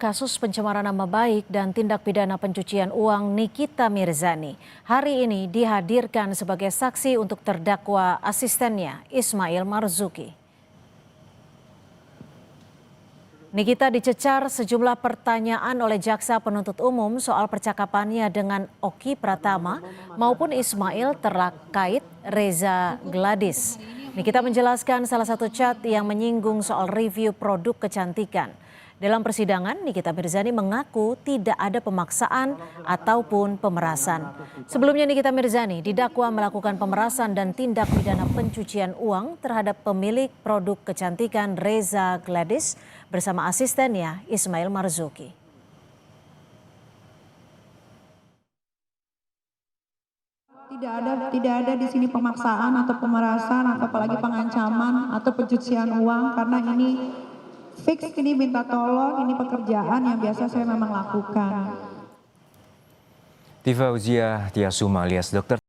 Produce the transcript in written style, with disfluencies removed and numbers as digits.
Kasus pencemaran nama baik dan tindak pidana pencucian uang Nikita Mirzani hari ini dihadirkan sebagai saksi untuk terdakwa asistennya Ismail Marzuki. Nikita dicecar sejumlah pertanyaan oleh jaksa penuntut umum soal percakapannya dengan Oki Pratama maupun Ismail terkait Reza Gladys. Nikita menjelaskan salah satu chat yang menyinggung soal review produk kecantikan. Dalam persidangan, Nikita Mirzani mengaku tidak ada pemaksaan ataupun pemerasan. Sebelumnya Nikita Mirzani didakwa melakukan pemerasan dan tindak pidana pencucian uang terhadap pemilik produk kecantikan Reza Gladys bersama asistennya Ismail Marzuki. Tidak ada di sini pemaksaan atau pemerasan atau apalagi pengancaman atau pencucian uang, karena ini fix, ini minta tolong, ini pekerjaan yang biasa saya memang lakukan. Tifa Uzia Tiasuma alias Dr.